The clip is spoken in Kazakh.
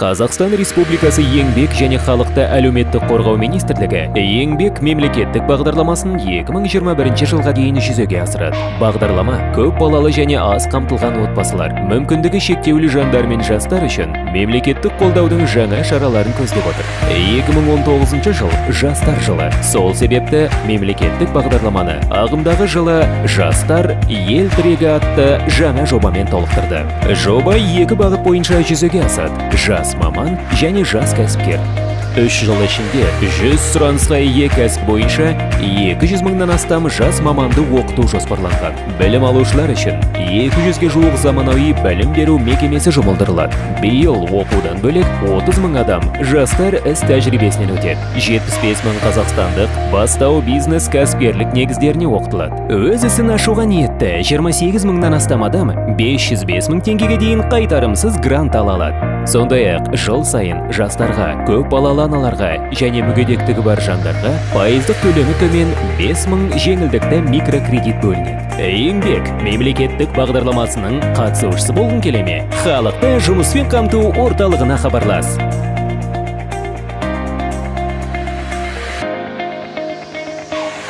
Қазақстан Республикасы еңбек және халықты әлеуметтік қорғау министрлігі еңбек мемлекеттік бағдарламасын 2021 жылға дейін жүзеге асырады. Бағдарлама көп балалы және аз қамтылған отбасылар, мүмкіндігі шектеулі жандар мен жастар үшін мемлекеттік қолдаудың жаңа шараларын көздеп отыр. 2019 жыл жастар жылы. Сол себепті мемлекеттік бағдарламаны ағымдағы жылы жастар ел тірегі атты жаңа жобамен толықтырды. Жоба 2 бағыт бойынша жүзеге асады: жас маман және жас кәсіпкер. 3 жыл ішінде 100 сұранысқа ие кәсіп бойынша 200 мыңнан астам жас маманды оқыту жоспарланған. Білім алушылар үшін 200-ге жуық заманауи білім беру мекемесі жұмылдырылады. Биыл оқудан бөлек 30 мың адам жастар іс тәжірибесінен өтеді. 75 мың қазақстандық бастау бизнес кәсіпкерлік негіздеріне оқытылады. Өз ісін ашуға ниетті 28 мыңнан астам адам 505 мың теңгеге дейін қайтарымсыз грант ала алады. Сондай-ақ жыл сайын жастарға, көп балалы аналарға және мүгедектігі бар жандарға пайыздық төлемі төмен 5 мың жеңілдікті микрокредит бөлінеді. Еңбек мемлекеттік бағдарламасының қатысушысы болғың келе ме? Халықты жұмыспен қамту орталығына хабарлас.